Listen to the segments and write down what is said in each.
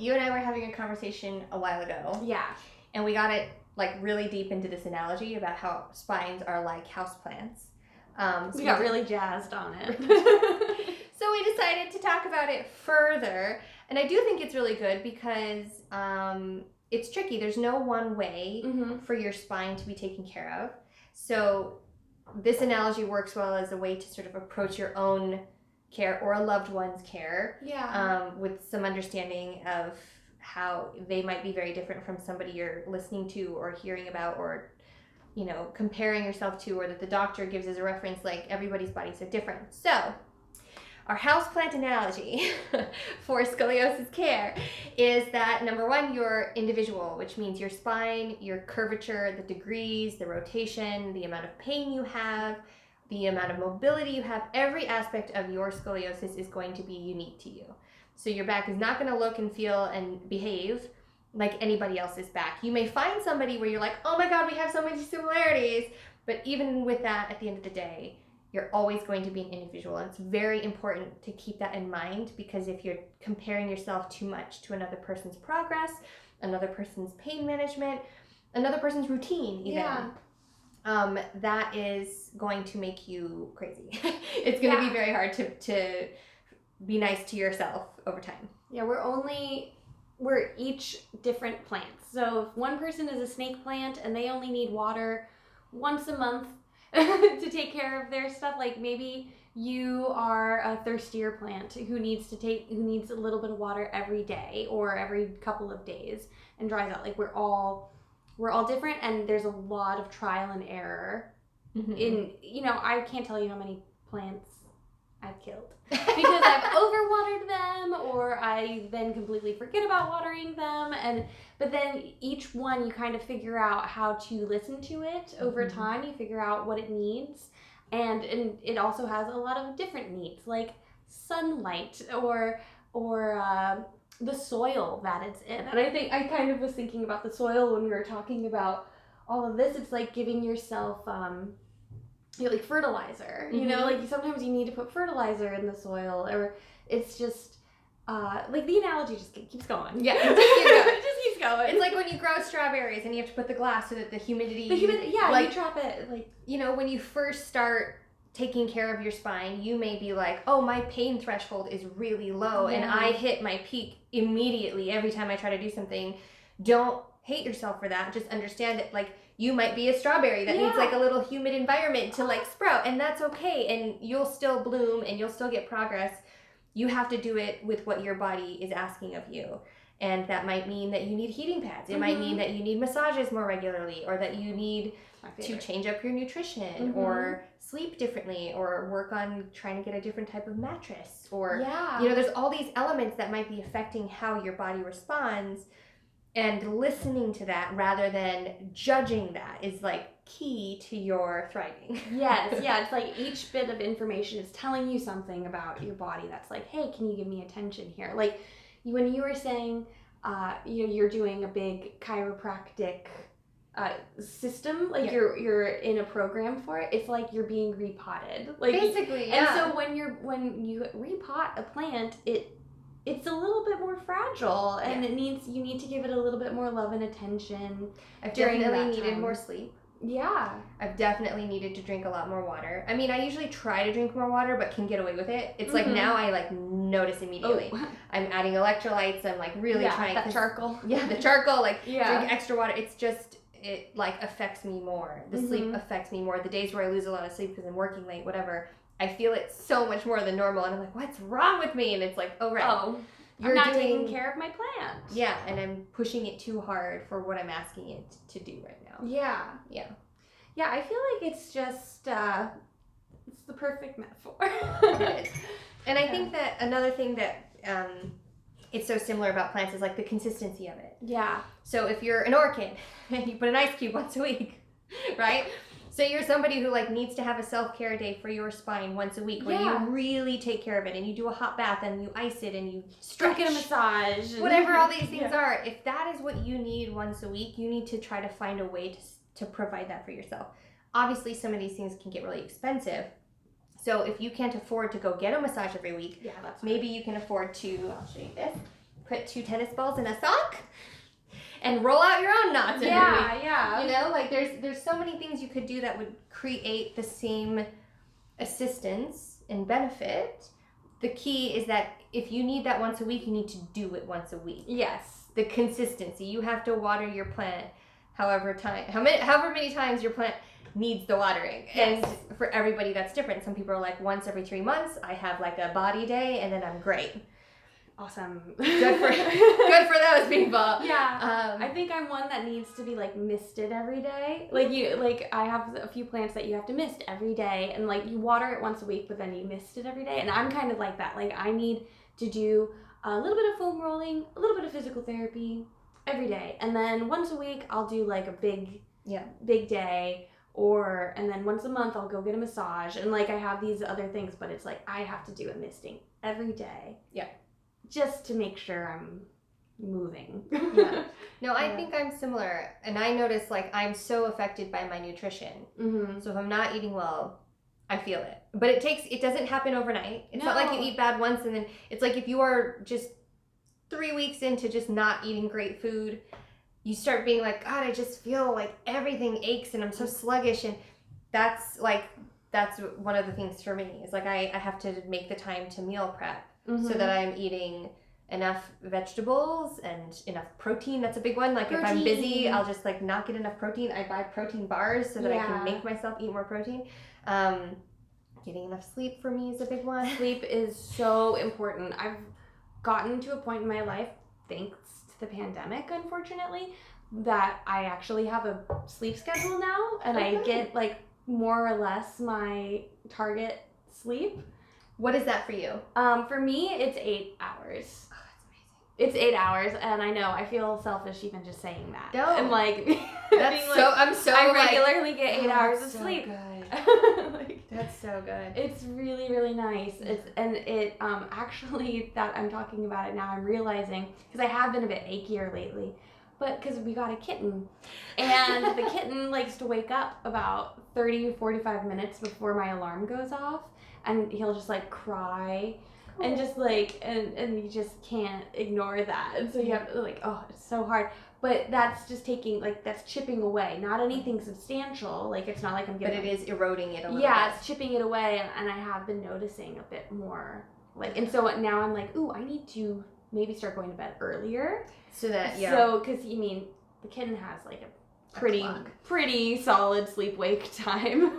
you and I were having a conversation a while ago. Yeah. And we got it like really deep into this analogy about how spines are like houseplants. So we got really jazzed on it. So we decided to talk about it further. And I do think it's really good because it's tricky. There's no one way for your spine to be taken care of. So this analogy works well as a way to sort of approach your own care or a loved one's care. Yeah. With some understanding of how they might be very different from somebody you're listening to or hearing about or, you know, comparing yourself to, or that the doctor gives as a reference. Like, everybody's bodies are different. So our houseplant analogy for scoliosis care is that, number one, you're individual, which means your spine, your curvature, the degrees, the rotation, the amount of pain you have, the amount of mobility you have, every aspect of your scoliosis is going to be unique to you. So your back is not going to look and feel and behave like anybody else's back. You may find somebody where you're like, oh my God, we have so many similarities. But even with that, at the end of the day, you're always going to be an individual. And it's very important to keep that in mind, because if you're comparing yourself too much to another person's progress, another person's pain management, another person's routine even, that is going to make you crazy. It's going to be very hard to be nice to yourself over time. Yeah, we're each different plants. So if one person is a snake plant and they only need water once a month to take care of their stuff, like maybe you are a thirstier plant who needs a little bit of water every day or every couple of days and dries out. Like we're all different, and there's a lot of trial and error in, you know, I can't tell you how many plants I've killed because I've overwatered them, or I then completely forget about watering them, but then each one you kind of figure out how to listen to it over time. You figure out what it needs, and it also has a lot of different needs, like sunlight or the soil that it's in. And I think I kind of was thinking about the soil when we were talking about all of this. It's like giving yourself like fertilizer, you know, like sometimes you need to put fertilizer in the soil, or it's just like the analogy just keeps going. Yeah, it just keeps going. It's like when you grow strawberries and you have to put the glass so that the humidity, like, you trap it, like, you know, when you first start taking care of your spine, you may be like, oh, my pain threshold is really low and I hit my peak immediately every time I try to do something. Don't hate yourself for that. Just understand that, like, you might be a strawberry that needs like a little humid environment to like sprout, and that's okay, and you'll still bloom and you'll still get progress. You have to do it with what your body is asking of you. And that might mean that you need heating pads. It might mean that you need massages more regularly, or that you need to change up your nutrition, or sleep differently, or work on trying to get a different type of mattress, or, you know, there's all these elements that might be affecting how your body responds. And listening to that rather than judging that is like key to your thriving. Yes, yeah. It's like each bit of information is telling you something about your body that's like, hey, can you give me attention here? Like when you were saying, you know, you're doing a big chiropractic system, like you're in a program for it. It's like you're being repotted, like basically. And so when you repot a plant, it's a little bit more fragile, and you need to give it a little bit more love and attention. I've definitely needed more sleep. Yeah. I've definitely needed to drink a lot more water. I mean, I usually try to drink more water, but can get away with it. It's like now I like notice immediately. I'm adding electrolytes. I'm like really trying. That charcoal. Yeah, the charcoal, like drink extra water. It's just, it like affects me more. The sleep affects me more. The days where I lose a lot of sleep because I'm working late, whatever, I feel it so much more than normal, and I'm like, what's wrong with me? And it's like, oh, right. You're not taking care of my plant. Yeah, and I'm pushing it too hard for what I'm asking it to do right now. Yeah. Yeah. Yeah, I feel like it's just, it's the perfect metaphor. It is. And I think that another thing that it's so similar about plants is like the consistency of it. Yeah. So if you're an orchid and you put an ice cube once a week, right? So you're somebody who like needs to have a self-care day for your spine once a week, where you really take care of it, and you do a hot bath and you ice it and you stretch, get a massage, whatever all these things are. If that is what you need once a week, you need to try to find a way to provide that for yourself. Obviously, some of these things can get really expensive. So if you can't afford to go get a massage every week, maybe you can afford to, I'll show you this, put 2 tennis balls in a sock and roll out your own knots every week. Yeah. You know, like there's so many things you could do that would create the same assistance and benefit. The key is that if you need that once a week, you need to do it once a week. Yes. The consistency. You have to water your plant however many times your plant needs the watering. Yes. And for everybody that's different. Some people are like, once every 3 months, I have like a body day and then I'm great. Awesome. Good for those people. Yeah. I think I'm one that needs to be like misted every day. Like I have a few plants that you have to mist every day, and like you water it once a week, but then you mist it every day. And I'm kind of like that. Like I need to do a little bit of foam rolling, a little bit of physical therapy every day, and then once a week I'll do like a big day. And then once a month I'll go get a massage, and like I have these other things, but it's like I have to do a misting every day. Yeah. Just to make sure I'm moving. Yeah. No, I think I'm similar. And I notice like I'm so affected by my nutrition. Mm-hmm. So if I'm not eating well, I feel it. But it doesn't happen overnight. It's not like you eat bad once and then it's like if you are just 3 weeks into just not eating great food, you start being like, God, I just feel like everything aches and I'm so sluggish. And that's one of the things for me. Is like I have to make the time to meal prep. Mm-hmm. So that I'm eating enough vegetables and enough protein. That's a big one. Like if I'm busy, I'll just like not get enough protein. I buy protein bars so that I can make myself eat more protein. Getting enough sleep for me is a big one. Sleep is so important. I've gotten to a point in my life, thanks to the pandemic, unfortunately, that I actually have a sleep schedule now, and I get like more or less my target sleep. What is that for you? For me, it's 8 hours. Oh, that's amazing. It's 8 hours, and I know I feel selfish even just saying that. No, I'm like, I regularly get 8 hours of sleep. Like, that's so good. It's really, really nice. It actually that I'm talking about it now, I'm realizing because I have been a bit achier lately, but because we got a kitten, and the kitten likes to wake up about 30 to 45 minutes before my alarm goes off. And he'll just like cry and just like, and you just can't ignore that. And so you have to like, oh, it's so hard. But that's just that's chipping away. Not anything substantial. Like it's not like I'm getting. But it is eroding it a little bit. Yeah, it's chipping it away. And I have been noticing a bit more. And so now I'm like, ooh, I need to maybe start going to bed earlier. So that, because the kitten has like a pretty solid sleep-wake time.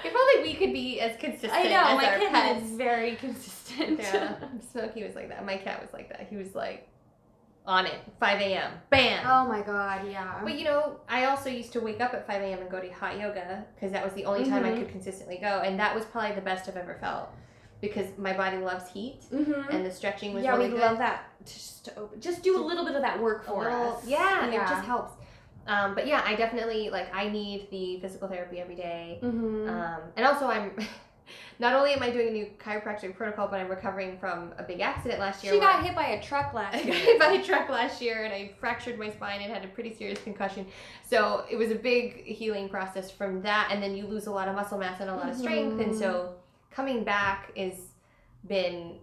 If only we could be as consistent. I know, as my our kitten pets. is very consistent. Yeah, Smokey was like that. My cat was like that. He was like on it, 5 a.m. Bam. Oh my God, yeah. But I also used to wake up at 5 a.m. and go to hot yoga because that was the only time I could consistently go, and that was probably the best I've ever felt because my body loves heat, and the stretching was really good. Yeah, we love that. Just do a little bit of that work for us. Yeah, it just helps. But yeah, I definitely, I need the physical therapy every day. Mm-hmm. And also not only am I doing a new chiropractic protocol, but I'm recovering from a big accident last year. She got hit by a truck last year. I got hit by a truck last year, and I fractured my spine and had a pretty serious concussion. So it was a big healing process from that, and then you lose a lot of muscle mass and a lot of strength, and so coming back is been,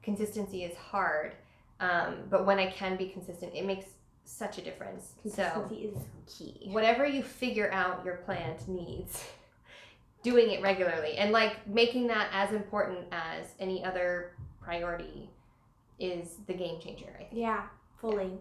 consistency is hard. But when I can be consistent, it makes such a difference. Consistency is key. Whatever you figure out your plant needs, doing it regularly and making that as important as any other priority is the game changer, I think. Yeah, fully.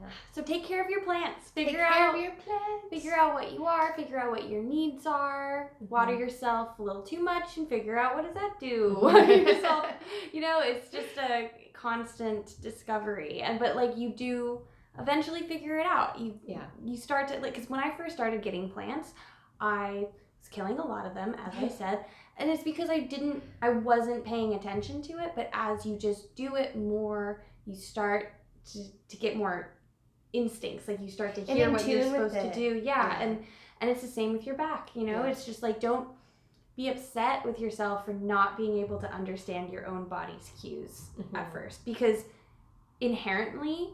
Yeah. So take care of your plants. Figure out your plants. Figure out what you are. Figure out what your needs are. Water yourself a little too much and figure out what does that do. Water yourself. It's just a constant discovery. But you do eventually figure it out. You start to because when I first started getting plants, I was killing a lot of them, as I said, and it's because I wasn't paying attention to it. But as you just do it more, you start to get more instincts. You start to hear what you're supposed to do. Yeah, and it's the same with your back. It's just don't be upset with yourself for not being able to understand your own body's cues at first, because inherently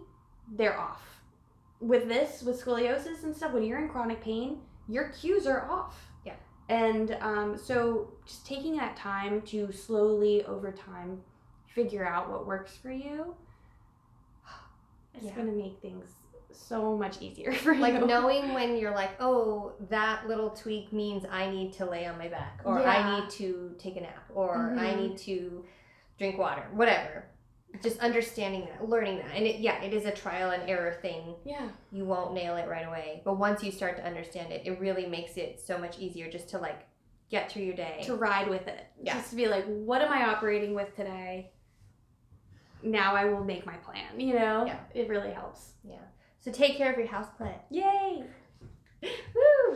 they're off. With scoliosis and stuff, when you're in chronic pain, your cues are off. Yeah. And so just taking that time to slowly over time figure out what works for you It's going to make things so much easier for you. Like knowing when you're like, oh, that little tweak means I need to lay on my back, or I need to take a nap, or I need to drink water, whatever. Just understanding that, learning that. And it is a trial and error thing. Yeah. You won't nail it right away. But once you start to understand it, it really makes it so much easier just to like get through your day. To ride with it. Yeah. Just to be like, what am I operating with today? Now I will make my plan, you know? Yeah. It really helps. Yeah. So take care of your houseplant. Yay! Woo!